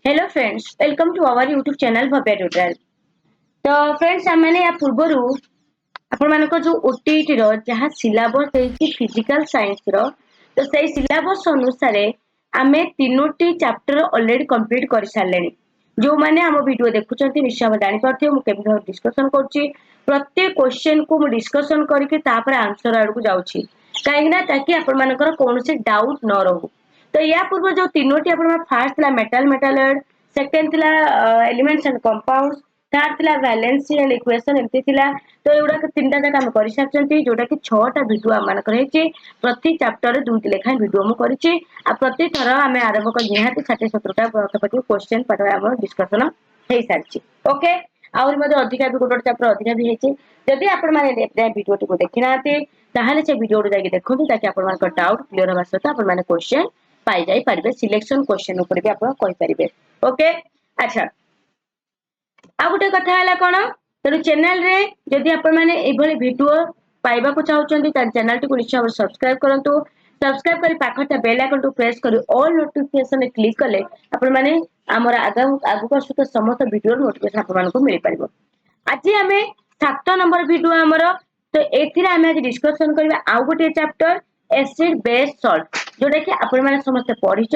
Hello friends, welcome to our YouTube channel Bhavya tutorial. तो friends हमने या पूर्वर आपण मानक जो ओटीटी रो जहाँ सिलेबस है फिजिकल साइंस रो तो सही सिलेबस अनुसार आमे तीनोटी चैप्टर ऑलरेडी कंप्लीट कर सारे जो मैंने आम वीडियो देखुं निश्चय जानी पार्थे मुझे डिस्कसन कर प्रत्येक क्वेश्चन को डिस्कसन करके आंसर आड़ को जाऊँगी कहीं आपण मानकर कौन डाउट न रहू। तो या पूर्व जो तीनोटी first metal metalloid, second elements and compounds, third थिला वैलेंसी एंड इक्वेशन एमती थिला। तो एगुड़ा तीन टाक आम कर सारी जोटा कि 6टा वीडियो आम मानकर प्रति चैप्टर 2टी लेखाएं वीडियो मुझे प्रति थर आम आरंभ कर निहाती 60-70टा पाखापाखि क्वेश्चन पाठ आम डिस्कसन हो सारी। ओके आउरी मध्य अधिका भी गोटे चैप्टर अधिका भी होती जदि आपण मैंने वीडियो को देखी ना से वीडियो जाकि देखते ताकि आप डाउट क्लीयर होगा सहित आप क्वेश्चन पाई जाई परिबे सिलेक्शन क्वेश्चन ऊपर भी आप कहि परिबे। ओके अच्छा आ गुटे कथा हला कोन तेनु चैनल रे जदि आपण माने ए भली वीडियो पाइबा को चाहउछंती त चैनल टी को निश्चय सब्सक्राइब करंतु। सब्सक्राइब करी पाखटा बेल आइकन टू प्रेस करी ऑल नोटिफिकेशन क्लिक कले आपण माने हमर आगु को सुत समस्त वीडियो नोटिफिकेशन आपण मानको मिल परिबो। आज आमे 7 नंबर वीडियो हमर तो एथिरे आमे आज डिस्कशन करबा आ गुटे चैप्टर एसिड बेस सॉल्ट जोटा कि आपण माने समस्त पढ़ी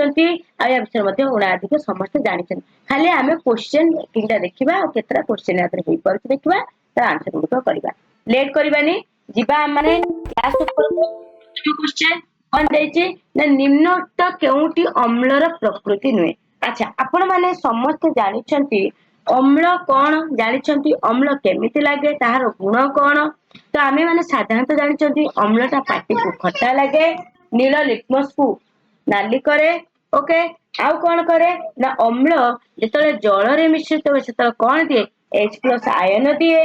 आ विषय मध्य उड़ा अधिक समस्त जानी खाली आम क्वेश्चन तीनटा देखा और केतरा क्वेश्चन हो देखा तार आंसर गुड़िक करवा लेट करवानी जीवा माने क्लास क्वेश्चन कौन जाइए ना निम्नोक्त केउटी अम्लर प्रकृति नुहे। अच्छा आपण माने समस्त जानी अम्ल कौन जानी अम्ल केमिति लगे तार गुण कौन तो आमे माने साधारणतः जानी अम्लटा पाटी को खट्टा लगे नील लिटमस को नाली करे। ओके आउ कौन करे ना अम्ल जिते जल रे मिश्रित हो से कौन दिए H+ आयन दिए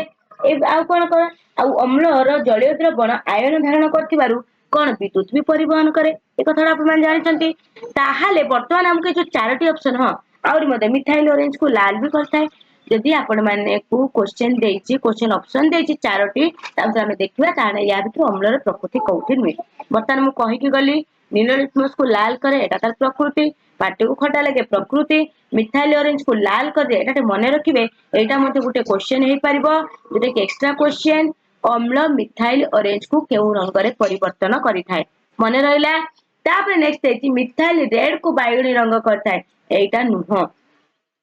आउ कौन कर आउ अम्लर जलीय द्रवण आयन धारण कर कौन विद्युत भी परिवहन करे एक कथा आप जानी। ताहाले वर्तमान हमको जो 4टी ऑप्शन हाँ आउरी मते मिथाइल ऑरेंज को लाल भी करता है जदि आपण माने को क्वेश्चन देछि क्वेश्चन ऑप्शन देछि 4टी तब हमें देखिबा ताने या भितर अम्लर प्रकृति कोठी नुहे। वर्तमान मु कहि कि गली नील लिटमस को लाल करे एटा तार प्रकृति पाटी को खटा लगे प्रकृति मिथाइल ऑरेंज को लाल कर दे एटा मन रखिबे एटा मते गुटे क्वेश्चन हे परिबो जोटे कि एक्स्ट्रा क्वेश्चन अम्ल मिथाइल ऑरेंज को केउ रंग रे परिवर्तन करि थाए मन रहिला। तापर नेक्स्ट देछि मिथाइल रेड को बायगणी रंग करथाए एटा नुह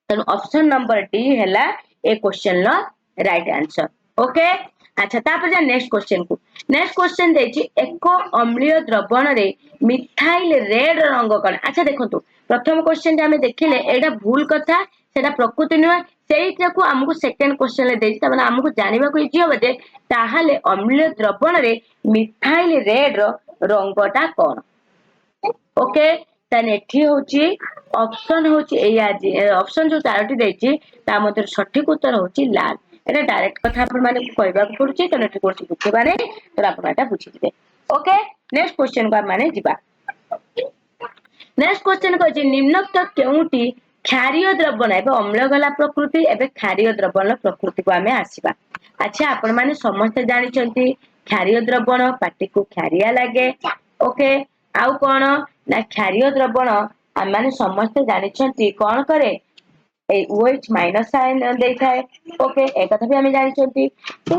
तेणु ऑप्शन नंबर डी हैला ए क्वेश्चन लो राइट आंसर। ओके अच्छा तापर जा नेक्स्ट क्वेश्चन देछि एक अम्लीय द्रवण रे मिथाइल रेड रंग कौन। अच्छा देखंतु प्रथम क्वेश्चन जे देखिले एटा भूल कथा सेटा प्रकृति नुह सेटा को हमको सेकंड क्वेश्चन ले देछि तबना हमको जानिबा को इजी होबे जे ताहाले अम्लीय द्रवण रे मिथाइल रेड रंगटा कौन। ओके ताने एठी होची ऑप्शन होची ऑप्शन जो 4टी देछि ता मध्य सठिक उत्तर होची लाल। एटा डायरेक्ट कथा आपण माने कहबा पड़ुची तने एठी कोर्स बुझेबाने तो आपण एटा बुझी दिबे। ओके नेक्स्ट क्वेश्चन को माने जिबा। नेक्स्ट क्वेश्चन कहछि निम्नोक्त केउटी क्षारीय द्रवण एबे अम्ल गला प्रकृति एबे क्षारीय द्रवण प्रकृति को आमे आसीबा। अच्छा आपण माने समस्त जानि छंती क्षारीय द्रवण पाटी को क्षारिया लागे। ओके आउ कोन ना क्षारीय द्रवण आम माने समस्त जानि छंती कोन करे OH- आयन दे थाए। ओके ए कथा भी आमे जानि छंती तो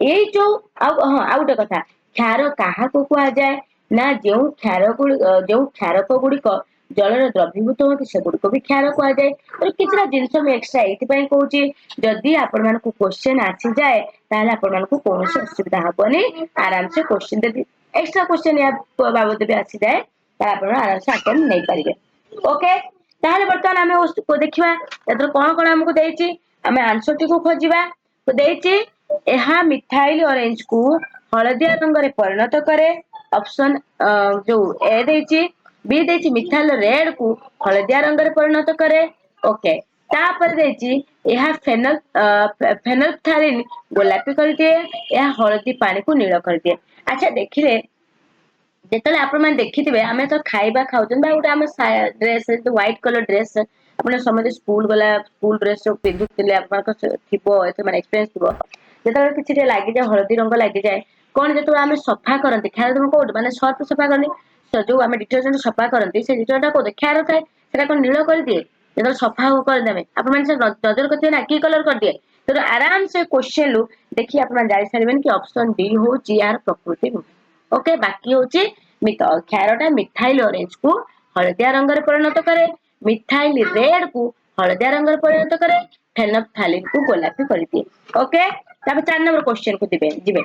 ए जो आउ गोटे कथा क्षार काहा को कुआ जाए ना जो क्षारक गुड़िक जल द्रवीभूत होती से गुड़िक भी क्षार कुआ जाए। तो कितना जिनस में एक्स्ट्रा एथि कहूची जदि आपण मानकु क्वेश्चन आसी जाए ताले आपण मानकु कोनोसी असुविधा हबनी आराम से क्वेश्चन दे एक्स्ट्रा क्वेश्चन या बाबद भी आसी जाए ताले आपण आराम से अटेम्प्ट नै परिबे। ओके ताले बर्तमान हमें उसको देखिबा एतर कोन कोन हमको देछि हमें आंसर टी को खोजिबा तो देछि एहा मिथाइल ऑरेंज को हलदिया रंग रे परिणत करे। ऑप्शन जो ए देछि बी देछि मिथाइल रेड को हलदिया रंग रे परिणत करे। ओके तापर देछि एहा फेनोल्फ्थालीन गोलापी कर दिए एहा हलदी पानी को नील कर दिए। अच्छा देखिले जेतले आपण माने देखिथिबे आमे तो खाइबा खाउछन बा गोटे आमे ड्रेस व्हाइट कलर ड्रेस आपण समझे स्कूल गला स्कूल ड्रेस जो पिंधुतिले आपण को थिबो एते माने एक्सपीरियंस थिबो जेतले किछि जे लागि जाय हलदी रंग लागि जाय कोन जेतले आमे सफा करंती खार तुम कोड माने सर्फ सफा करनी जो आमे डिटर्जेंट सफा करंती से डिटर्जेंट को क्षार थाए सेटा कोन नील कर दिए जो सफा करदे आप नजर करते ना कि कलर कर दिए तो आराम से क्वेश्चन लू देखिए आप जाई सारे कि ऑप्शन डी हूँ यार प्रकृति नुहे ओके बाकी हूँ मित क्षारटा मिथाइल ऑरेंज को हलदिया रंग परिणत करे मिथाइल रेड को हलदिया रंग परिणत करे फेनोल्फथालीन को गोलापी कर दिए ओके 4 नंबर क्वेश्चन को दिबे जिबे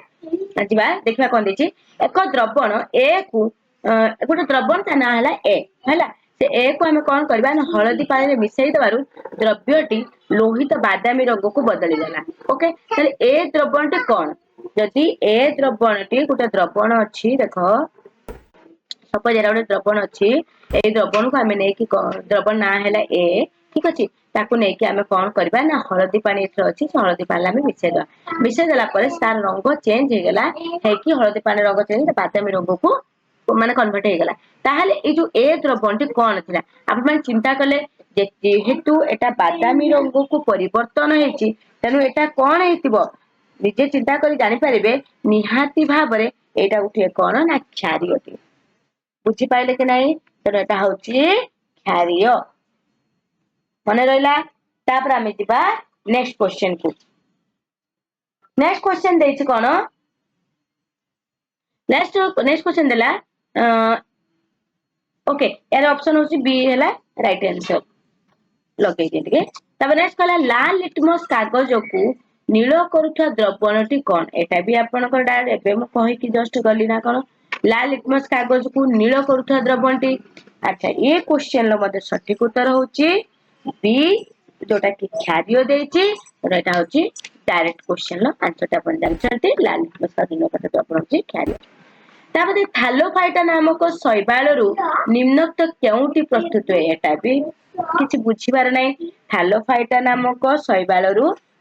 देखा कौन देछि एक द्रवण ए को गोटे द्रवण ता ना हला ए हला से ए को आम कौन करबा ना हलदी पानी में मिसई दबारु द्रव्यटी लोहित बादामी रंग को बदली देला ओके ताले ए द्रवणटी कौन जदि ए द्रवणटी गोटे द्रवण अछि देखो सपोज एरा गोटे द्रवण अछि ए द्रवण को आम नहीं कि द्रवण ना हला ए ठीक अछि ताकू नहीं कि आम कौन करबा ना हलदी पानी एथर अछि हलदी पानी आम मिसई देला परे तार रंग चेंज हो गला है कि हलदी पानी रंग चेंज बादामी रंग को माने कन्वर्ट हो गला ताहले ए जो ए द्रवणटी कौन थिला आप माने चिंता कले जेहेतु एटा बादामी रंग को परिवर्तन हेछि तेनु एटा कौन हेतिबो निजे चिंता करी जानि परिबे निहाती भाबरे एटा उठे कौन ना क्षारीयटी बुझी पाइले कि नहीं तेनु एटा होछि क्षारीय मने रहिला तापर आमे जिबा नेक्स्ट क्वेश्चन को नेक्स्ट क्वेश्चन देछि कोन नेक्स्ट क्वेश्चन देला ओके यार ऑप्शन होछि बी हैला राइट आंसर लगे दिए तब नेक्स्ट कहला लाल लिटमस कागज को नील करूथा द्रवणटी कौन एटा भी आपनकर डायरेक्ट एबे मु कहि कि जस्ट गली ना कोन लाल लिटमस कागज को नील करूथा द्रवणटी अच्छा ये क्वेश्चन लो मते सठिक उत्तर होछि बी जोटा कि क्षारीय देछि एटा होछि डायरेक्ट क्वेश्चन लो आंसर ता अपन जानछंती लाल लिटमस कागज नील करूथा द्रवण होछि क्षारीय तापरे थालोफाइटा नामक शैवाल निम्नोक्त केउटी प्रस्तुत हुए एटा भी किसी बुझीबार नहीं थालोफाइटा नामक शैवाल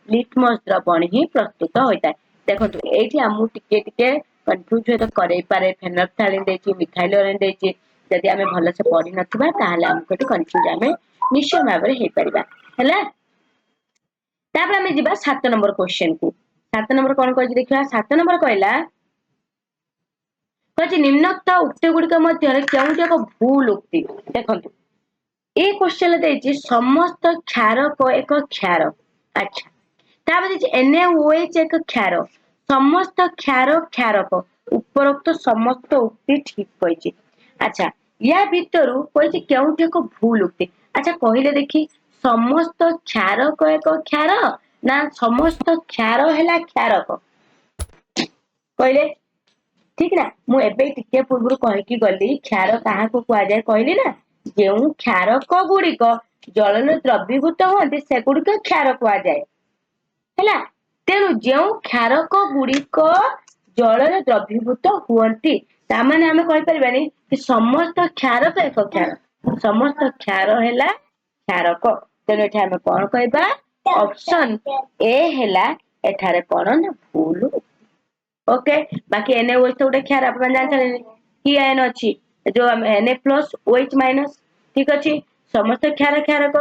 लिटमस द्रवण ही प्रस्तुत होता है देखो ये आमको टिके टिके कन्फ्यूज तो करे पारे फेनोल्फथालीन देछि मिथाइल ऑरेंज देछि जदि आमे भलो से पढ़ी नथिबा ताहाले हमको तो कन्फ्यूज आमे निश्चय भाबरे हे परिबा हैला तापर आमे जिबा 7 नंबर क्वेश्चन को 7 नंबर कोन कहछि देखिबा 7 नंबर कहला कहछि निम्नोक्त उक्ति गुड़िक मध्य केउटी एक भूल उक्ति देखंतु ए क्वेश्चन देछि समस्त क्षारक एक क्षार अच्छा तापर देछि NaOH एक क्षार समस्त क्षार क्षारक उपरोक्त समस्त उक्ति ठीक कहछि अच्छा या भितरु कहछि केउटी एक भूल उक्ति अच्छा कहिले देखि समस्त क्षारक एक क्षार ना समस्त क्षार हैला क्षारक कहिले ठीक ना मु एबे टिके पूर्व कहि कि गली क्षार काहा को कुआ जाय कहली ना जेउ क्षारक गुड़िक जलन द्रवीभूत होती से गुड़िक क्षार कुआ जाए हैला तेणु जेउ क्षारक गुड़िक जलन द्रवीभूत होती तामाने आमे कहि परबानी कि समस्त क्षारक एक क्षार समस्त क्षार हैला क्षारक तेणु एठा आमे कोन कहबा ऑप्शन ए हैला एठारे कोन ना भूल ओके बाकी NaOH तो गोटे क्षार आप जानते कि आयन अच्छी जो Na+OH- ठीक अच्छी समस्त क्षार क्षारक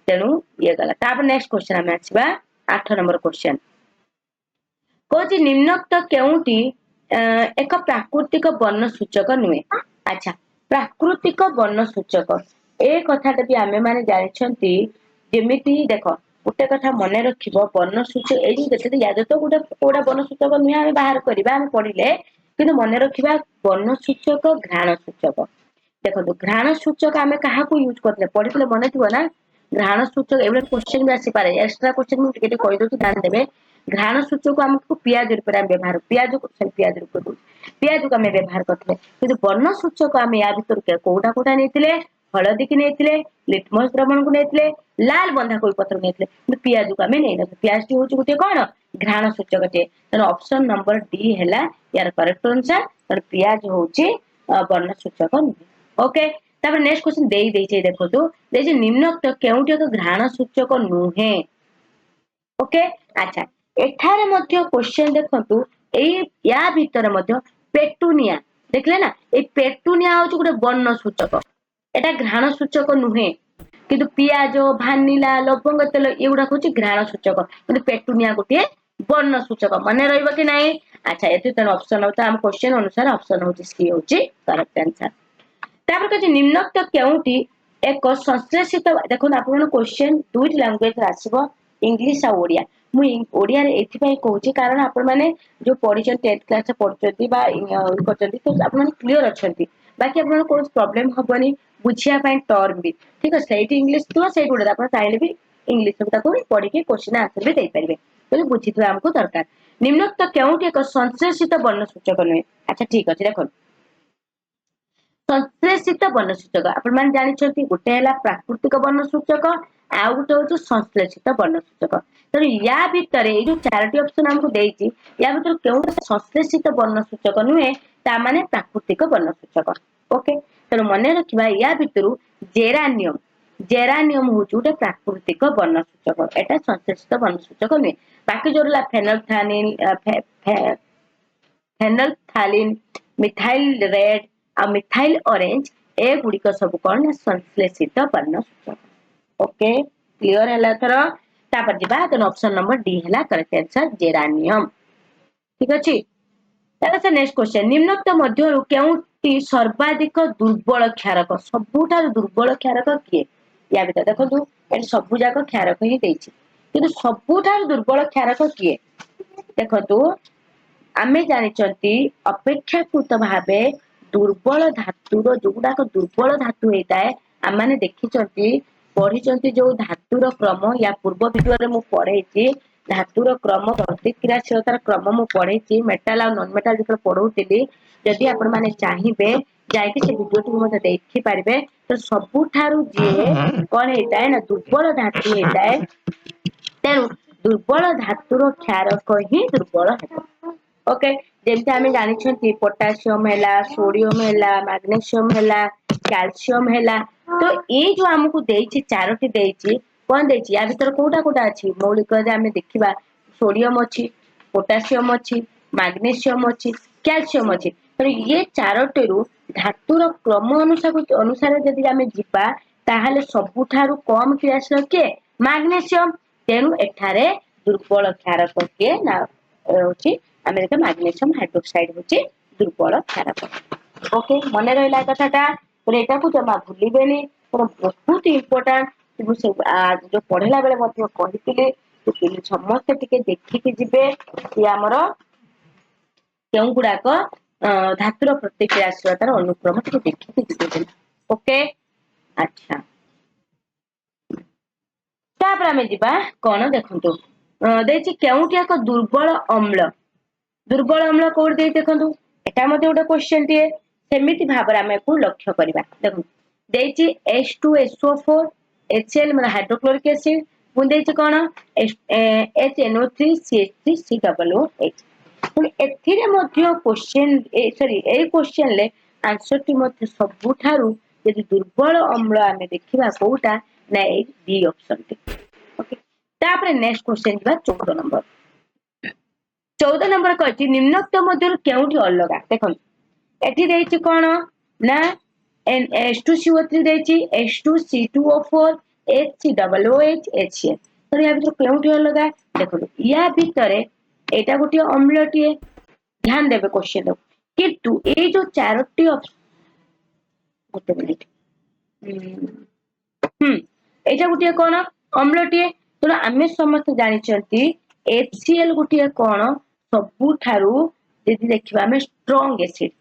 तेणु ये गला तापर नेक्स्ट क्वेश्चन आमे आछबा 8 नंबर क्वेश्चन कोछि निम्नोक्त केउटी एक प्राकृतिक वर्ण सूचक नुहे अच्छा प्राकृतिक वर्ण सूचक ए कथाटा भी आमे माने जानिछंती जेमिति देखो गोटे कथा मन रखिबो वर्ण सूचक ए जते याद तो गोटे कोडा वर्ण सूचक नुहे आमे बाहर करबा आमे पढिले किंतु मन रखिबा वर्ण सूचक घ्राण सूचक देखो घ्राण सूचक आमे काहा को यूज करले पढिले मन थिबो ना घ्राण सूचक एबे क्वेश्चन भी आसी पारे एक्स्ट्रा क्वेश्चन मु टिके कहि दोछि ध्यान देबे घ्राण सूचक हमको पियाज ऊपर व्यवहार पियाज को पियाज ऊपर पियाज को आमे व्यवहार करथले किंतु वर्ण सूचक आमे या भीतर के कोडा कोडा नेथिले हळदी की नेथिले लिटमस द्रवण को नेथिले लाल बंधा कोई पत्र नेथिले किंतु पियाज को आमे नै न पियाज टी होची गुटे कोन घ्राण सूचक टे तनो ऑप्शन नंबर डी हैला यार करेक्ट आंसर तर पियाज होची वर्ण सूचक ओके तापर नेक्स्ट क्वेश्चन देई देई छै देखो तो दे जे निम्नोक्त केउटी एक घ्राण सूचक नुहे ओके अच्छा एठारे मध्य क्वेश्चन देखंतु एई या भीतर मध्य पेटुनिया देखले ना ए पेटुनिया होची गुटे वर्ण सूचक एटा घ्राण सूचक नुहे किंतु पियाज भानिला लवंग तेल एगुडा होची घ्राण सूचक किंतु पेटुनिया गुटे वर्ण सूचक माने रहइबो कि नाही अच्छा एते तन ऑप्शन होता हम क्वेश्चन अनुसार ऑप्शन होची सी होची करेक्ट आंसर तापर कछि निम्नोक्त केउटी एक संश्लेषित देखो आपण क्वेश्चन दुईट लैंग्वेज आसबो इंग्लिश आ ओडिया मु ओडिया रे एथि पई कहूची कारण आपण माने जो पढिचन 10th क्लास पढचती बा करचती तो आपण माने क्लियर अछंती बाकी आपण कोन प्रॉब्लम हबनी बुझिया पई टर्म भी ठीक है सेठी इंग्लिश तो सेठी उडा आपण चाहिले भी इंग्लिश को पढ़ी के क्वेश्चन आंसर भी दे परिबे तो बुझिथवा हमको दरकार निम्नोक्त केउटी एक संश्लेषित वर्ण सूचक नुहे अच्छा ठीक अछि देखो संश्लेषित वर्ण सूचक आपण मान जानि छथि गोटे हला प्राकृतिक वर्ण सूचक आ गोटे होछ संश्लेषित वर्ण सूचक तो या भितर ए जो चारटी ऑप्शन हमको देइछि या भितर केउटा संश्लेषित वर्ण सूचक नुहे ता माने प्राकृतिक वर्ण सूचक ओके तो मने रखिबा या भितरु जेरानियम जेरानियम होछ गोटे प्राकृतिक वर्ण सूचक एटा संश्लेषित वर्ण सूचक नुहे बाकी जोरला फेनोल्फथानिन फेनोल्फथालिन मिथाइल रेड आ मिथाइल ऑरेंज ए गुड़िक सब कौन संश्लेषित वर्ण सूचक ओके क्लियर है थर तापर जिबा तो ऑप्शन नंबर डी है करेक्ट आंसर जेरानियम ठीक अछि तापर से नेक्स्ट क्वेश्चन निम्नोक्त मध्यरु केउटी सर्वाधिक दुर्बल क्षारक सबुठार दुर्बल क्षारक किए या बिता देखो ए सबु जाक क्षारक ही देछि किंतु सबुठार दुर्बल क्षारक किए देखो आमे जानिचंती अपेक्षाकृत भावे दुर्बल धातुर जोगुडाक दुर्बल धातु होता है आम मैंने देखी पढ़ी जो धातुर क्रम या पूर्व भिडियो मु पढ़े धातुर क्रम प्रतिक्रियाशीलतार क्रम मु पढ़े मेटाल और नॉन मेटाल जो पढ़ाऊली जदि आपण मैंने चाहिए जाकि से भिडियो टी देखी पारे तो सबुठारु जी कौन होता है ना दुर्बल धातु होता है तेणु दुर्बल धातुर क्षारक ही दुर्बल है ओके जेमती आमे जानिछंती पोटासियम हैला सोडियम हैला मैग्नीशियम हैला कैल्शियम हैला तो ये जो हमको देछि चारोटी देछि कोन देछि या भीतर कोटा कोटा अछि मौलिक जे आमे देखिबा सोडियम अछि पोटासियम अछि मैग्नीशियम अछि कैल्शियम अछि तो ये चारोटी रु धातुर क्रम अनुसार यदि आमे जिबा ताहाले सबुठारु कम क्रियाशील के मैग्नीशियम तेणु एठारे दुर्बल क्षारक के ना होछि अमेरिका मैग्नीशियम हाइड्रोक्साइड होछि दुर्बल क्षारक ओके मने रहला कथाटा तो एटा को जमा भूलिबेनी तो बहुत इंपोर्टेंट आज जो पढ़ला बेले मते कहितिले तो समस्त टिके देखिके जिबे कि हमर केउ गुडाक धातुर प्रतिक्रियाशीलतार अनुक्रम टिके देखिके जिबे ओके अच्छा तापर आमे जिबा कोन देखंतु देछि केउटी एक दुर्बल अम्ल कोड दे देखंतु एटा मते गोटे क्वेश्चन टिए सेमिति भाबरा आमे को लक्ष्य करबा देखु देछि H2SO4 HCl मतलब हाइड्रोक्लोरिक एसिड पुन देछि कोन HNO3 CH3COOH पुन एथिरे मध्य क्वेश्चन सॉरी ए क्वेश्चन ले आंसर टी मध्य सबुठारु यदि दुर्बल अम्ल आमे देखिबा कोटा ना ए बी ऑप्शन टी ओके तापर नेक्स्ट क्वेश्चन बा 14 नंबर 14 नंबर कहछि निम्नोक्त मध्य केउटी अलगा देखो एठी देछि कोन ना H2CO3 देछि H2C2O4 HCOOH HCl तो या भीतर केउटी अलगा देखो या भीतर एटा गोटी अम्लटीए ध्यान देबे क्वेश्चन किंतु ए जो चारोटी गोटे मिनिट एटा गोटी कोन अम्लटीए तो आमे समस्त जानि चंती HCl गोटी कोन सबुठारु यदि देखिबा हमें स्ट्रांग एसिड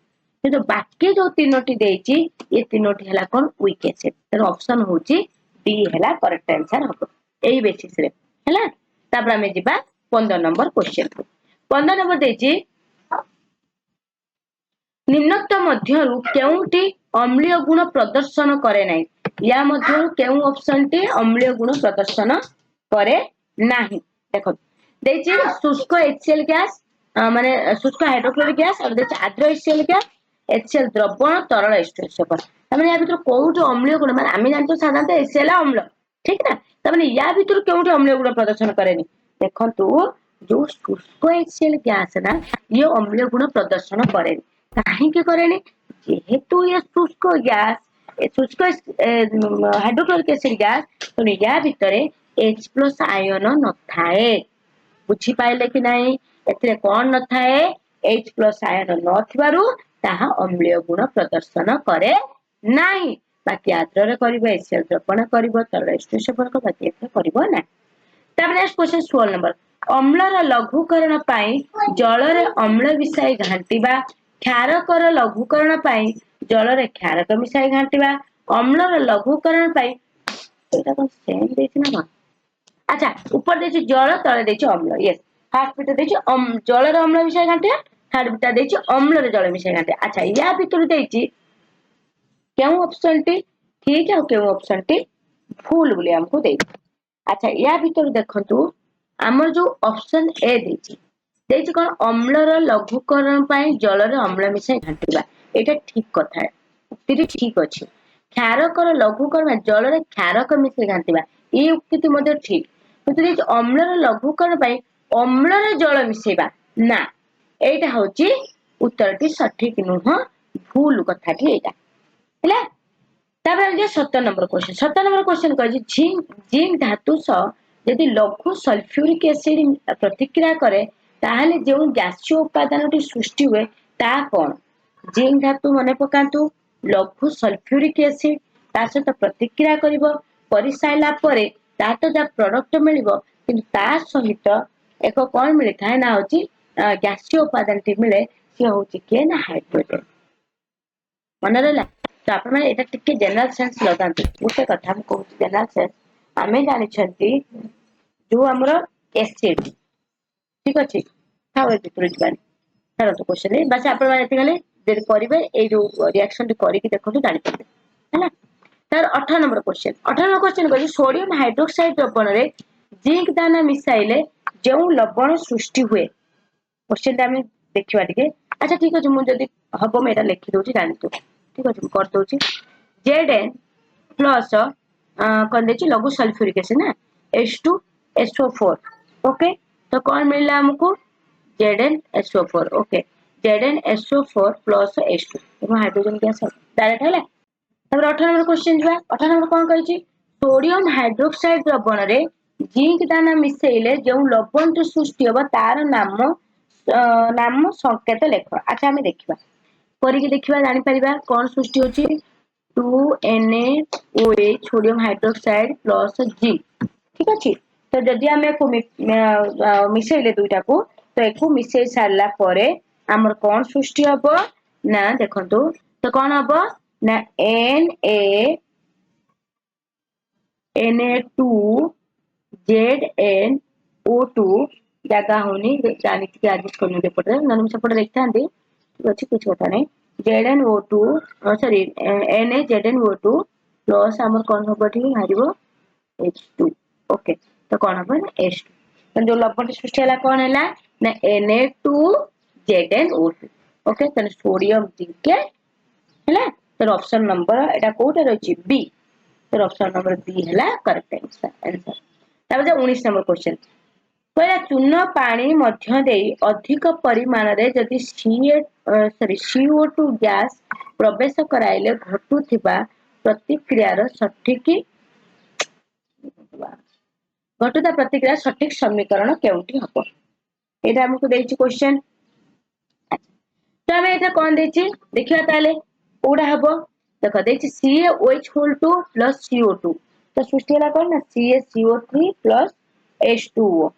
तो बाकी जो तीनोटी देछि ये तीनोटी हला कोन वीक एसिड तो ऑप्शन होची बी हला करेक्ट आंसर हबो एई बेसिस रे हला तापर हमें जिबा 15 नंबर क्वेश्चन 15 नंबर देछि निम्नोक्त मध्यरु केउटी अम्लीय गुण प्रदर्शन करे नै या मध्यरु केउ ऑप्शन टी अम्लीय गुण प्रदर्शन करे नाही देखो देछि शुष्क HCl गैस माने शुष्क हाइड्रोक्लोरिक गैस और देछि आर्द्र HCl गैस HCl द्रवण तरल H2SO4 तमाने या भीतर कोउटी अम्लीय गुण माने आमे जानतो साधारणतः HCl अम्ल ठीक ना तमाने या भीतर केउटी अम्लीय गुण प्रदर्शन करेनी देखंतु जो शुष्क HCl गैस ना ये अम्लीय गुण प्रदर्शन करेनी काहे के करेनी जेहेतु ये शुष्क गैस शुष्क हाइड्रोक्लोरिक एसिड गैस तो या भीतर H+ आयन न थाए बुझी पाइले कि नहीं एथिरे कोन न थाए H+ आयन न थिबारु ताहा अम्लीय गुण प्रदर्शन करे नाही बाकी आद्र करिबो एसीएल द्रवण करिबो तरल H2 सेवन को बाकी एथे करिबो ना। तब नेक्स्ट क्वेश्चन 16 नंबर अम्लर लघुकरण पाई जल रे अम्ल मिसाई घांटीबा क्षारकर लघुकरण पाई जल रे क्षारक मिसाई घांटीबा अम्लर लघुकरण पाई एटा को सेम देछि ना। अच्छा ऊपर देछि जल तळे देछि अम्ल यस फर्स्ट बिट देछि जल रे अम्ल मिसाई घांटिया थर्ड बिट देछि अम्ल रे जल मिसाई घांटिया। अच्छा या भितर देछि केउ ऑप्शन टी ठीक है और केउ ऑप्शन टी भूल बोली हमको दे। अच्छा या भितर देखंतु हमर जो ऑप्शन ए देछि कोन अम्लर लघुकरण पाई जल रे अम्ल मिसाई घांटिबा एटा ठीक कथा है उक्ति ठीक अछि। क्षारकर लघुकरण जल रे क्षारक मिसाई घांटिबा ए उक्ति मध्ये ठीक किंतु देछि अम्लर लघुकरण पाई अम्ल रे जल मिसाइबा ना एटा होछि उत्तरटी सठिक नुह भूल कथाटी एटा हैला। तापर 17 नंबर क्वेश्चन 17 नंबर क्वेश्चन कहछि जिंक धातु स यदि लघु सल्फ्यूरिक एसिड प्रतिक्रिया करे ताहले जे गैसीय उपादानटी सृष्टि हुए ता कोन। जिंक धातु मने पकांतु लघु सल्फ्यूरिक एसिड ता सहित प्रतिक्रिया करिवो करि साइला परे ता तो जा प्रोडक्ट मिलिवो किंतु ता सहित एक कोन मिलि थाए ना होछि गैसीय उपादानटी मिले से होछि के ना हाइड्रोजन मन रहला। तो आप मैंने एटा टिके जनरल सेंस लगांतु गोटे कथा हम कहू जनरल सेंस आमे जानि छंती जो हमर एसिड ठीक अछि हाउ इट प्रिजबानी हेलो तो क्वेश्चन बस आप मैंने एते गले जे करिवे ए जो रिएक्शन करि कि देखंतु जानि पड़े हैला। तार 18 नंबर क्वेश्चन कहछि सोडियम हाइड्रोक्साइड द्रवण रे जिंक दाना मिसाइले जेउ लवण सृष्टि हुए क्वेश्चन हम देखिबा टिके। अच्छा ठीक अछि मु जदी हबो मेरा लिखि दोछि जानितो ठीक अछि कर दोछि Zn प्लस कोन देछि लघु सल्फ्यूरिक एसिड ना H2SO4 ओके तो कौन मिलला हमको ZnSO4 okay ZnSO4 plus H2 तो हाइड्रोजन गैस डायरेक्ट हैला। तब 18 नंबर क्वेश्चन जुआ 18 नंबर कोन कहछि सोडियम हाइड्रोक्साइड द्रवण रे जिंक दाना मिसेइले जो लवण सृष्टि होबा तार नाम संकेत लेख। अच्छा हमें देखिबा करिके देखिबा जानि परिबा कोन सृष्टि होछि 2NaOH sodium hydroxide plus zinc ठीक अछि। तो जदि हमें को मिसेइले दुईटा को तो एको मिसेइ सारला परे हमर कोन सृष्टि हबो ना देखंतु तो कोन हबो ना Na2ZnO2 जगह होनी जानि कि एडजस्ट करने के पड़े नन से पड़े देखते हैं ठीक अछि कुछ होता नहीं ZnO2 सॉरी NaZnO2 प्लस हमर कोन हबो ठीक हारिबो H2 ओके तो कोन हबो ना H2 तो जो लवण सृष्टि हला कोन हला ना Na2ZnO2 ओके तो सोडियम जिंक हला तो ऑप्शन नंबर एटा कोटा रहछि बी तो ऑप्शन नंबर बी हला करेक्ट आंसर। तब 19 नंबर क्वेश्चन कहला चूर्ण पानी मध्य देई अधिक परिमाण रे जदि CO2 गैस प्रवेश कराइले घटुथिबा प्रतिक्रियार सठिक घटुता प्रतिक्रिया सठिक समीकरण केउटी हबो एटा हमको देछि क्वेश्चन। तो हमें एटा कोन देछि देखिबा ताले ओडा हबो देखो देछि CaOH2 प्लस CO2 तो सृष्टि हला कोन ना CaCO3 प्लस H2O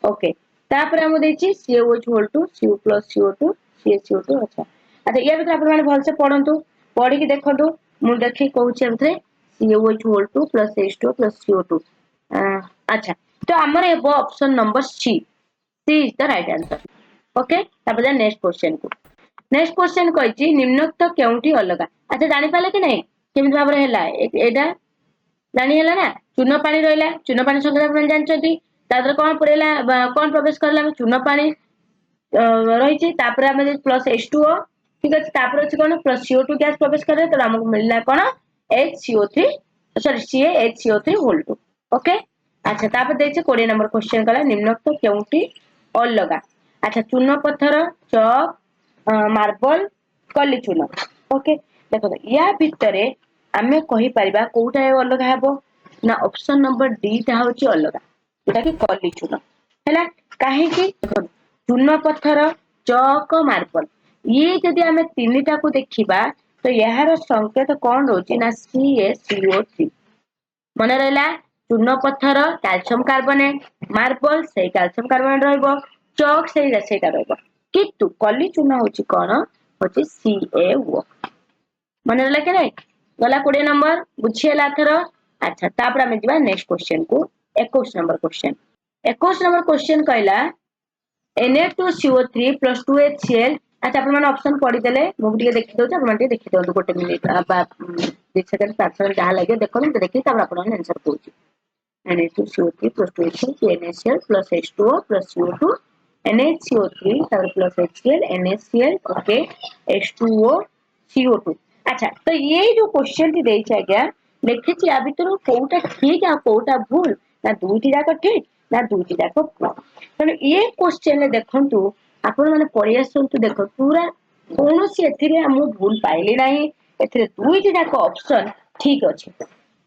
ओके तापर हम देछि CaOH2 CO plus CO2 CaCO2 अच्छा अच्छा या भीतर आपण माने भल से पढंतु पढी कि देखंतु मु देखि कहूछि एमथरे CaOH2 plus H2O plus CO2 अच्छा तो हमर एबो option number C is the right answer okay. तापर नेक्स्ट क्वेश्चन कहछि निम्नोक्त केउंटी अलगा। अच्छा जानि पाले कि नहीं केमि भाबरे हैला एटा जानि हैला ना चूर्ण पानी रहला चूर्ण पानी संगे आपण जानछथि तादर कोन परेला कोन प्रवेश करला चूर्ण पानी रहिछि तापर हम प्लस H2O ठीक अछि तापर अछि कोन प्लस CO2 गैस प्रवेश करे तो हमको मिलला कोन HCO3 sorry CaHCO3 whole 2 okay. अच्छा तापर देछि 20 नंबर क्वेश्चन कला निम्नोक्त केउंटी अलगा। अच्छा चूर्ण पत्थर चक मार्बल कली चूर्ण ओके देखो या भितरे आमे कहि परिबा कोउटा अलगा हेबो ना ऑप्शन नंबर डी ता होछि अलगा जेटा कि कली चूर्ण हैला काहे कि देखो चूर्ण पत्थर चक मार्बल ये जदि आमे तीनटा को देखिबा तो यार संकेत कौन रोची ना CaCO3 मन रहा चूर्ण पत्थर कैल्शियम कार्बोनेट मार्बल से कैल्शियम कार्बोनेट रहिबो चौक सेटा रहिबो किंतु कली चूर्ण होची कौन होची CaO मन रहा कि नहीं गला 20 नंबर बुझीला थर अच्छा तापर आमे जिबा नेक्स्ट क्वेश्चन को 21 नंबर क्वेश्चन 21 नंबर क्वेश्चन कहला Na2CO3 plus 2HCl अच्छा अपन माने ऑप्शन पढ़ी देले मु भी देखि दउ अपन माने देखि दउ गोटे मिनिट बा 2 सेकंड 5 सेकंड जहा लागे देखो देखि तब अपन माने answer कहूची Na2CO3 plus 2HCl NaCl plus H2O plus CO2 NaCO3 तब plus HCl NaCl okay H2O CO2 अच्छा तो ये जो क्वेश्चन टी देई छै आज्ञा लिखिछि आ भितर कोउटा ठीक आ कोउटा भूल ना दुईटी जाक ठीक ना दुईटी जाक भूल तो ये क्वेश्चन ले देखंतु आपण माने पढि आसंतु देखो पूरा कोनोसी एथिरे हम भूल पाइली नाही एथिरे दुईटी जाक ऑप्शन ठीक अछि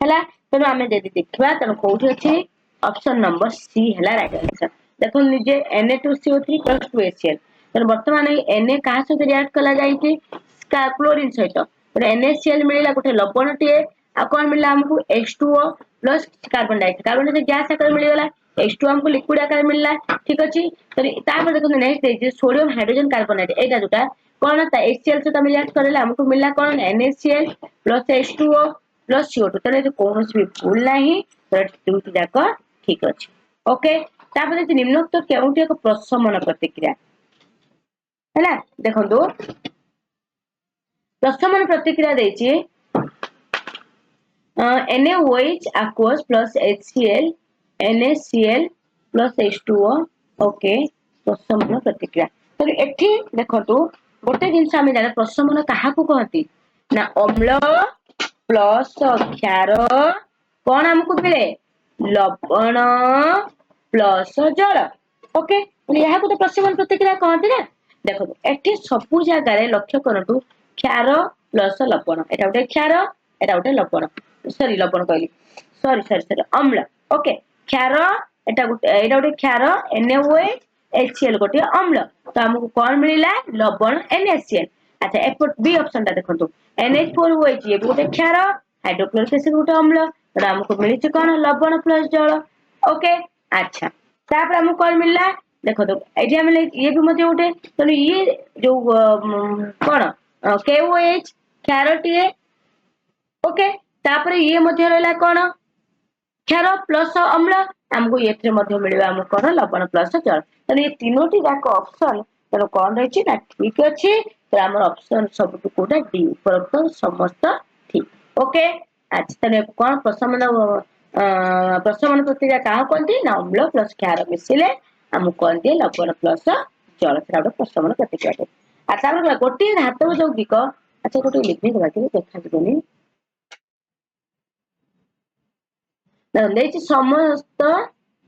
हला तनो आमे जदी देखबा तनो कोउठी अछि ऑप्शन नंबर सी हला राइट आंसर देखो निजे Na2CO3 2HCl तर वर्तमान Na कहा से रिएक्ट कला जाई कि क्लोरीन सहित NaCl मिलला गोटे लवण टे आ कोन मिलला हमकु H2O plus carbon dioxide gas आकार मिलला H2O हमको लिक्विड आकार मिलला ठीक अछि तो तापर देखो नेक्स्ट दे सोडियम हाइड्रोजन कार्बोनेट एटा जोटा कोन ता HCl से तमे रिएक्ट करले हमको मिलला कोन NaCl plus H2O plus CO2 तने जो कोनोस भी भूल नाही तो दुटी जाक ठीक अछि ओके तापर निम्नोक्त केउटी एक प्रशमन प्रतिक्रिया हैला देखो दो प्रशमन प्रतिक्रिया देछि NaOH aqueous plus HCl NaCl plus H2O okay प्रशमन प्रतिक्रिया तो एठी देखंतु गोटे जिंस आमे जाने प्रशमन काहा को कहती ना अम्ल प्लस क्षार कोन हमकु मिले लवण प्लस जल ओके यहा को तो प्रशमन प्रतिक्रिया कहती ना देखो एठी सब जगह रे लक्ष्य करंतु क्षार प्लस लवण एटा उठे क्षार एटा उठे लवण सॉरी लवण कहली सॉरी अम्ल ओके क्षार एटा उठे क्षार NaOH HCl गोटे अम्ल तो हमको कौन मिलला लवण NaCl अच्छा एपट बी ऑप्शन ता देखंतु NH4OH ये गोटे क्षार हाइड्रोक्लोरिक एसिड गोटे अम्ल तो हमको मिली कौन लवण प्लस जल ओके अच्छा तापर हमको कौन मिलला देखो तो एठी हम ये भी मते उठे तो ये जो कोन KOH क्षार टीए ओके तापर ये मध्य रहला कोन क्षार प्लस अम्ल हमको एथरे मध्य मिलबा हमको कोन लवण प्लस जल तो ये तीनोटी जाक ऑप्शन तो कोन रहिछि ना ठीक अछि तो हमर ऑप्शन सब कोटा डी उपरोक्त समस्त ठीक ओके अच्छा तने कोन प्रशमन प्रतिक्रिया काहा कोनती ना अम्ल प्लस क्षार मिसिले हमको कोन दे लवण प्लस जल सेटा प्रशमन प्रतिक्रिया अच्छा हम गोटे धातु यौगिक अच्छा गोटे लिखि देबा कि देखा दिबनी समस्त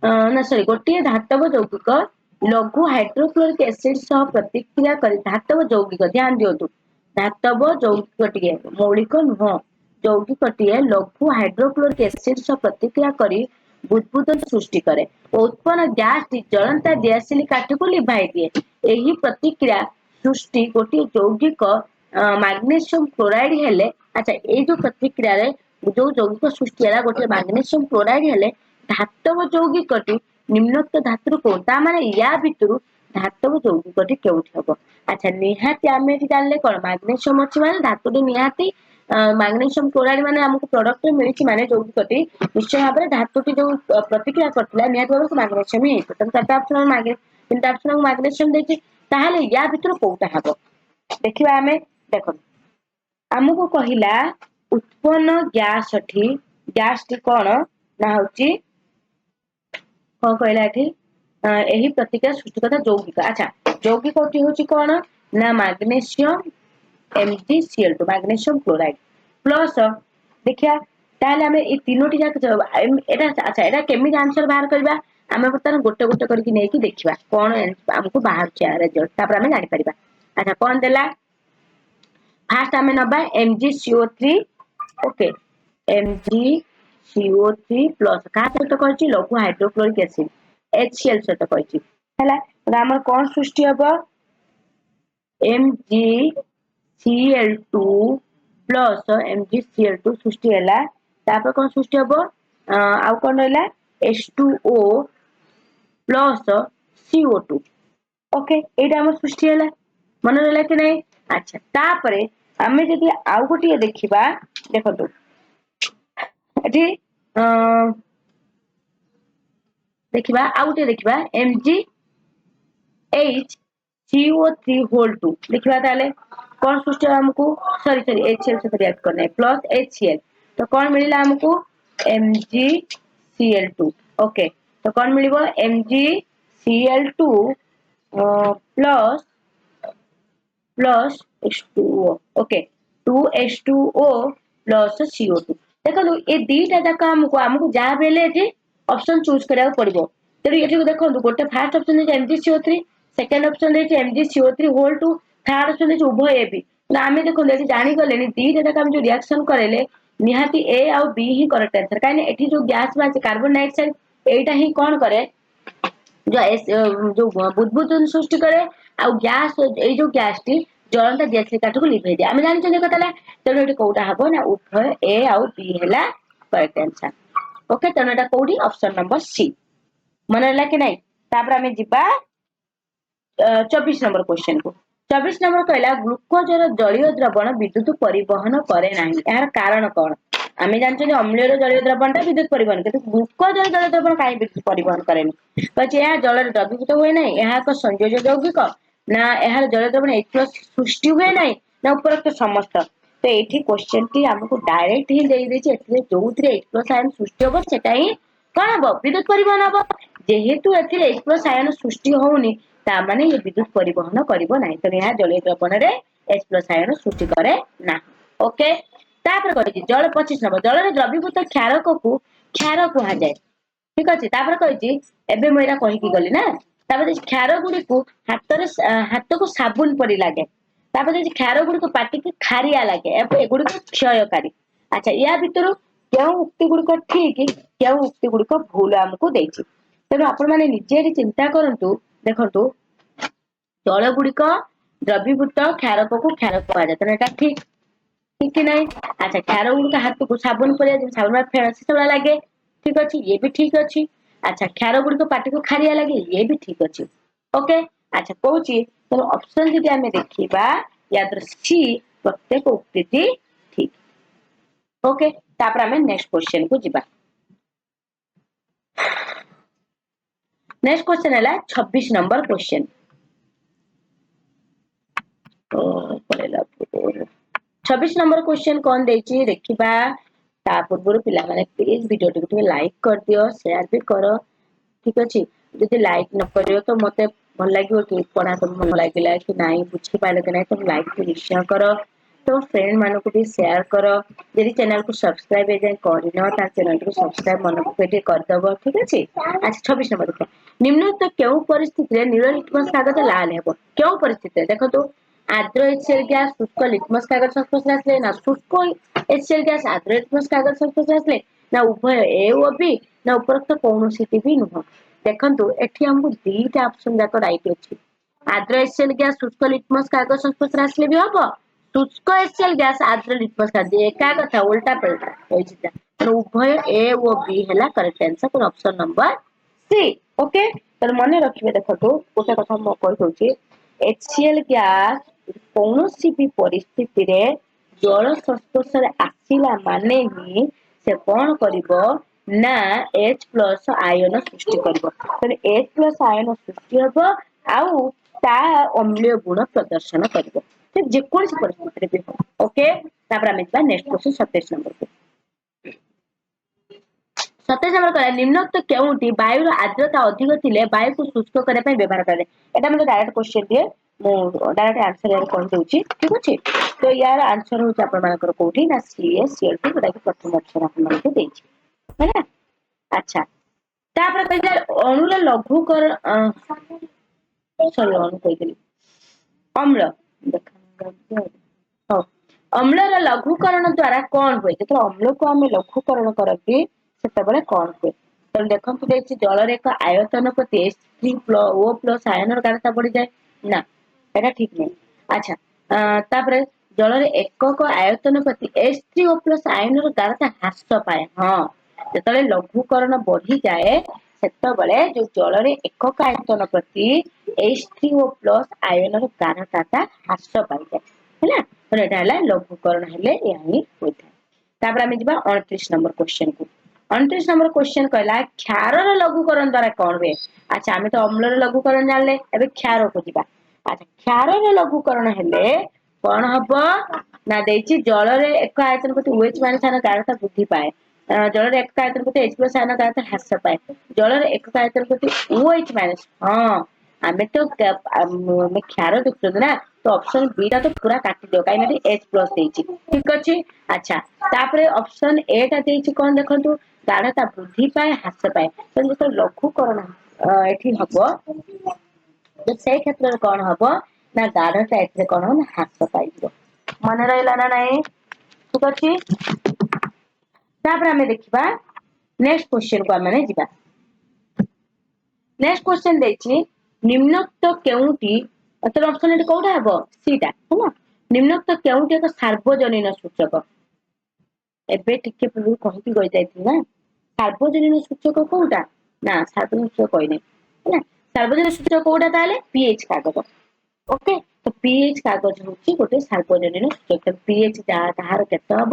ना सॉरी गोटे धातव यौगिक लघु हाइड्रोक्लोरिक एसिड सह प्रतिक्रिया कर धातव यौगिक ध्यान दियंतु धातव यौगिक टिए मौलिक नुह यौगिक टिए लघु हाइड्रोक्लोरिक एसिड सह प्रतिक्रिया करी बुदबुद सृष्टि करे उत्पन्न गैस टी जलंता दियासिली काठ को लिभाई दिए एही प्रतिक्रिया सृष्टि गोटे यौगिक मैग्नीशियम क्लोराइड हेले अच्छा ए जो प्रतिक्रिया रे जो यौगिक सृष्टि है गोटे मैग्नीशियम क्लोराइड हेले धातव यौगिकटी निम्नोक्त धातु को ता माने या भितरु धातव यौगिकटी केउठी हबो अच्छा निहाती आमे एठी जानले कोन मैग्नीशियम अछि माने धातुटी निहाती मैग्नीशियम क्लोराइड माने हमको प्रोडक्ट मिलिछि माने यौगिकटी निश्चय भाबरे धातुटी जो प्रतिक्रिया करतला निहाती भाबरे मैग्नीशियम ही तो तता ऑप्शन मैग्नीशियम तीनटा ऑप्शन मैग्नीशियम देछि ताहाले या भितरु कोउटा हबो देखिबा आमे देखो हमको कहिला उत्पन्न गैस टी कोन ना होची कोन कहला एठी एही प्रतिक्रिया सृष्टि करता यौगिक अच्छा यौगिक टी होची कोन ना magnesium MgCl2 magnesium chloride plus देखिया ताले हमें ए तीनोटी जाक एटा अच्छा एटा केमि आंसर बाहर करबा हमें बर्तन गोटे गोटे करके नेकी देखिबा कोन हमको बाहर छ रिजल्ट तापर हमें जानि परिबा अच्छा कोन देला फास्ट हमें नबा MgCO3 ओके MgCO3 प्लस का सहित कहछि लघु हाइड्रोक्लोरिक एसिड HCl सहित कहछि हैला हमर कोन सृष्टि हबो MgCl2 प्लस MgCl2 सृष्टि हैला तापर कोन सृष्टि हबो आउ कोन रहला H2O प्लस CO2 ओके एटा हमर सृष्टि हैला मन रहला कि नहीं अच्छा तापरे आमे जदि आउ गोटिए देखिबा देखो एठी देखिबा आउ गोटिए देखिबा MgHCO3 होल 2 देखिबा ताले कौन सृष्टि हमको सॉरी HCl से रिएक्ट करना है प्लस HCl तो कौन मिलिला हमको MgCl2 ओके तो कौन मिलिबो MgCl2 plus plus H2O okay 2H2O plus CO2 देखो ये दीटा जाक हमको जहाँ बेले जे ऑप्शन चूज करिया पड़िबो तो ये देखो गोटे फर्स्ट ऑप्शन है MgCO3 सेकंड ऑप्शन है MgCO3 होल 2 थर्ड ऑप्शन है उभय ए बी आमे देखो ये जानी गले दीटा जाक हम जो रिएक्शन करेले निहाती ए आउ बी ही करेक्ट आंसर काहे एठी जो गैस बाचे कार्बन डाइऑक्साइड एटा ही कोन करे जो बुदबुद सृष्टि करे आ गैस ए जो गैस टी जलंता गैस काठ को लिभे दे आमे जानि कतला तेनो एटी कोटा हबो ना उभय ए आउ बी हैला करेक्ट आंसर ओके तेनो एटा कोडी ऑप्शन नंबर सी मन हला कि नहीं तापर आमे जिबा 24 नंबर क्वेश्चन को 24 नंबर कहला ग्लूकोजर जलीय द्रवण विद्युत परिवहन करे नाही यार कारण कोन आमे जानछे अम्लीय जलीय द्रवण विद्युत परिवहन किंतु ग्लूकोजर जलीय द्रवण काई विद्युत परिवहन करेनी पछे या जल द्रवीभूत हुए नाही या एक संयोजक यौगिक ना यार जलीय द्रवण H+ सृष्टि हुए नाही ना उपरोक्त समस्त तो एठी क्वेश्चन टी हमको डायरेक्ट ही देई देछि एथले जोउथरे H+ आयन सृष्टि होबो सेटा ही कोन हबो विद्युत परिवहन हबो जेहेतु एथले H+ आयन सृष्टि होउनी ता माने ये विद्युत परिवहन करिवो नाही तो यहाँ जलीय द्रवण रे H+ आयन सृष्टि करे ना ओके तापर कहि जल 25 नंबर जल रे द्रवीभूत क्षारक को क्षार कहा जाय ठीक अछि तापर कहि एबे मोइरा कहि की गली ना तापर क्षार गुडी को हाथ को साबुन परी लागे तापर क्षार गुडी को पाटी के खारिया लागे ए गुडी को क्षयकारी अच्छा या भितरु केउ उक्ति गुडी को ठीक केउ उक्ति गुडी को भूल हमको देछि तेनु आपण माने निजे चिंता करंतु देखंतु जल गुडी को द्रवीभूत क्षारक को क्षारक कहा जाय त एटा ठीक ठीक कि नहीं अच्छा क्षार गुडी का हाथ को साबुन परी साबुन में फेरसी तोला लागे ठीक अछि ये भी ठीक अछि अच्छा क्षार गुडी को पाटी को खारिया लागे ये भी ठीक अछि ओके अच्छा कहूची तो ऑप्शन जदि हमें देखिबा याद सी प्रत्येक उक्ति ठीक ओके तापर हमें नेक्स्ट क्वेश्चन को जिबा नेक्स्ट क्वेश्चन है 26 नंबर क्वेश्चन तो पड़ेला 26 नंबर क्वेश्चन कौन देछि देखिबा ता पूर्व पिला माने प्लीज वीडियो टिके लाइक कर दियो शेयर भी करो ठीक अछि जदि लाइक न करियो तो मते भल लागियो कि पढ़ा तो भल लागिला कि नाही बुझी पाइले कि नाही तो लाइक भी निश्चय करो तो फ्रेंड मानो को भी शेयर करो यदि चैनल को सब्सक्राइब ए जाय करिनो ता चैनल को सब्सक्राइब मन को पेटे कर दबो ठीक अछि अच्छा 26 नंबर देखो निम्नलिखित केउ परिस्थिति रे नील लिटमस कागज लाल हेबो केउ परिस्थिति देखो तो आर्द्र HCl गैस शुष्क लिटमस कागज संस्पर्श आसले ना शुष्क HCl गैस आर्द्र लिटमस कागज संस्पर्श आसले ना उभय ए ओ बी ना उपरोक्त कौनसी भी नुह देखंतु एठी हमको दीटा ऑप्शन जाको राइट अछि आर्द्र HCl गैस शुष्क लिटमस कागज संस्पर्श आसले भी हबो शुष्क HCl गैस आर्द्र लिटमस कागज एका कथा उल्टा पलटा होइछिता तो उभय ए ओ बी हैला correct answer option number C okay तर मने रखिबे देखतो गोटे कथा म कहि दोछि HCl गैस कौनसी भी परिस्थिति रे जल संस्पर्श रे आसिला माने ही से कोन करिवो ना H+ आयन सृष्टि करिवो तने H+ आयन सृष्टि हबो आउ ता अम्लीय गुण प्रदर्शन करिवो तो जे कोन परिस्थिति रे भी ओके तापर हम इसबा नेक्स्ट क्वेश्चन 27 नंबर पे 27 नंबर कला निम्नोक्त केउटी वायु आर्द्रता अधिक थिले वायु को शुष्क करे पय व्यवहार करे एटा मते डायरेक्ट क्वेश्चन दिए मु डायरेक्ट आंसर यार कोन दोछि ठीक अछि तो यार आंसर हो आपण मानकर कोठी ना CSCl2 बडा के प्रथम ऑप्शन आपण मानके देछि है ना अच्छा तापर कहले अणुर लघुकर सॉरी अणु कहि देली अम्ल हो अम्लर लघुकरण द्वारा कोन होय तो अम्ल को हमें लघुकरण करके सेते बळे कोन होय तो देखंतु देछि जल रे एक आयतन प्रति H3O+ आयन घनता बढ़ी जाए ना एटा ठीक नहीं अच्छा तापर ଜଳରେ ଏକକ ଆୟତନ ପ୍ରତି H3O ପ୍ଲସ ଆୟନର ଗାରତା ହ୍ରାସ ପାଏ। ହଁ, ଯେତେବେଳେ ଲଘୁକରଣ ବଢିଯାଏ ସେତେବେଳେ ଯୋଉ ଜଳରେ ଏକକ ଆୟତନ ପ୍ରତି H3O ପ୍ଲସ ଆୟନର ଗାରତାଟା ହ୍ରାସ ପାଇଯାଏ ହେଲା। ତ ଏଇଟା ହେଲା ଲଘୁକରଣ ହେଲେ ଏହା ହିଁ ହୋଇଥାଏ। ତାପରେ ଆମେ ଯିବା 29 ନମ୍ବର କ୍ୱେଶ୍ଚନ କୁ। 29 ନମ୍ବର କ୍ୱେଶ୍ଚନ କହିଲା କ୍ଷାରର ଲଘୁକରଣ ଦ୍ଵାରା କଣ ହୁଏ? ଆଚ୍ଛା, ଆମେ ତ ଅମ୍ଳର ଲଘୁକରଣ ଜାଣିଲେ, ଏବେ କ୍ଷାରକୁ ଯିବା। ଆଚ୍ଛା, କ୍ଷାରର ଲଘୁକରଣ ହେଲେ କଣ ହବ ନା ଦେଇଛି ଜଳରେ ଏକ ଆୟତନ ପ୍ରତି OH ମାଇନସ ଆୟନ ଗାରତା ବୃଦ୍ଧି ପାଏ। ଜଳରେ ଏକକ ଆୟତନ ପ୍ରତି H ପ୍ଲସ ଆୟନ ଗାରତା ହ୍ରାସ ପାଏ। ଜଳରେ ଏକକ ଆୟତନ ପ୍ରତି OH ମାଇନସ, ହଁ ଆମେ ତ କ୍ଷାର ଦେଖୁଛନ୍ତି ନା, ତ ଅପସନ ବି ଟା ତ ପୁରା କାଟିଦିଅ କାହିଁକି H ପ୍ଲସ ଦେଇଛି। ଠିକ ଅଛି। ଆଚ୍ଛା, ତାପରେ ଅପସନ ଏ ଟା ଦେଇଛି କଣ ଦେଖନ୍ତୁ, ଗାଢତା ବୃଦ୍ଧି ପାଏ ହ୍ରାସ ପାଏ। ତେଣୁ ଯେତେବେଳେ ଲଘୁକରଣ ଏଠି ହବ ସେଇ କ୍ଷେତ୍ରରେ କଣ ହବ ନା ଗାଢଟା ଏଥିରେ କଣ ହବ ନା ହ୍ରାସ ପାଇଯିବ। ମନେ ରହିଲା ନା ନାଇଁ? ଠିକ ଅଛି। ତାପରେ ଆମେ ଦେଖିବା ନେକ୍ସଟ କ୍ୱେଶ୍ଚନ କୁ ଆମେ ଯିବା। ନେକ୍ସଟ କ୍ୱେଶ୍ଚନ ଦେଇଛି ନିମ୍ନୋକ୍ତ କେଉଁଟି, ଅପସନ ଏଠି କୋଉଟା ହବ? ସିଟା ହେଲା। ନିମ୍ନୋକ୍ତ କେଉଁଟି ଏକ ସାର୍ବଜନୀନ ସୂଚକ? ଏବେ ଟିକେ ପୂର୍ବରୁ କହିକି ଯାଇଥିଲି ନା, ସାର୍ବଜନୀନ ସୂଚକ କୋଉଟା? ନା ସାର୍ବଜନୀନ ସୂଚକ କହିନି ହେଲା। ସାର୍ବଜନୀନ ସୂଚକ କୋଉଟା ତାହେଲେ? ପିଏଚ କାଗଜ। ଓକେ, ତ ପିଏଚ କାଗଜ ହଉଛି ଗୋଟେ ସାର୍ବଜନୀନ ସୂଚକ। ପିଏଚ ତାହାର କେତେ ହବ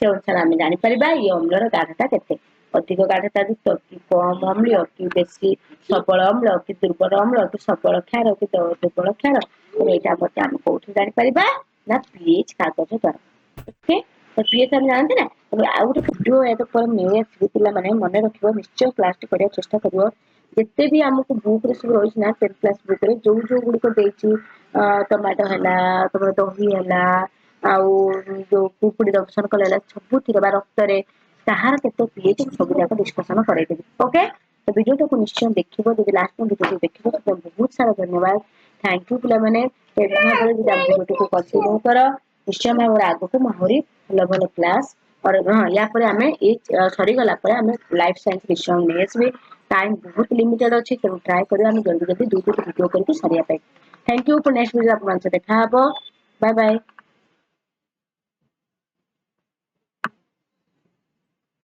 ସେ ଅନୁସାରେ ଆମେ ଜାଣିପାରିବା ଏଇ ଅମ୍ଳର ଗାଢଟା କେତେ। ଅଧିକ ଗାଢତା ଯୁକ୍ତ କି କମ ଅମ୍ଳୀୟ କି ବେଶୀ ସବଳ ଅମ୍ଳ କି ଦୁର୍ବଳ ଅମ୍ଳ କି ସବଳ କ୍ଷାର କି ଦୁର୍ବଳ କ୍ଷାର, ଏଇଟା ମଧ୍ୟ ଆମେ କୋଉଠୁ ଜାଣିପାରିବା ନା ପିଏଚ କାଗଜ ଦ୍ଵାରା। ଓକେ, ତ ପିଏଚ ଆମେ ଜାଣନ୍ତି ନା। ଆଉ ଗୋଟେ ଭିଡିଓ ନେଇ ଆସିବି, ପିଲାମାନେ ମନେ ରଖିବ, ନିଶ୍ଚୟ କ୍ଲାସ ଟି କରିବାକୁ ଚେଷ୍ଟା କରିବ। ଯେତେ ବି ଆମକୁ ବୁକ୍ ରେ ସବୁ ରହିଛି ନା 10th କ୍ଲାସ ବୁକ୍ ରେ ଯୋଉ ଯୋଉ ଗୁଡିକ ଦେଇଛି, ଟମାଟୋ ହେଲା, ତମର ଦହି ହେଲା, ଆଉ ଯୋଉ କୁକୁଡି ଦଂଶନ କଲେ ହେଲା, ସବୁଥିରେ ବା ରକ୍ତରେ ତାହାର କେତେ ପିଏଚ ସବୁ ଯାକ ଡିସକସନ କରେଇଦେବି। ଓକେ, ତ ଭିଡିଓଟାକୁ ନିଶ୍ଚୟ ଦେଖିବ। ଯଦି ଲାଷ୍ଟ ଭିଡିଓ ଦେଖିବ ବହୁତ ସାରା ଧନ୍ୟବାଦ। ଥ୍ୟାଙ୍କ ୟୁ ପିଲାମାନେ। ଭିଡିଓଟିକୁ କଣ୍ଟିନ୍ୟୁ କର। ନିଶ୍ଚୟ ଭାବରେ ଆଗକୁ ମୁଁ ଆହୁରି ଭଲ ଭଲ କ୍ଲାସ, ୟା ପରେ ଆମେ ସରିଗଲା ପରେ ଆମେ ଲାଇଫ ସାଇନ୍ସ ବିଷୟ ନେଇ ଆସିବି। ଟାଇମ ବହୁତ ଲିମିଟେଡ ଅଛି, ତେଣୁ ଟ୍ରାଏ କରିବା ଆମେ ଜଲ୍ଦି ଜଲ୍ଦି 2-2 ଭିଡିଓ କରିକି ସାରିବା ପାଇଁ। Thank you. ନେକ୍ସଟ ଭିଡିଓ ଆପଣଙ୍କ ସହ ଦେଖା ହବ। Bye bye.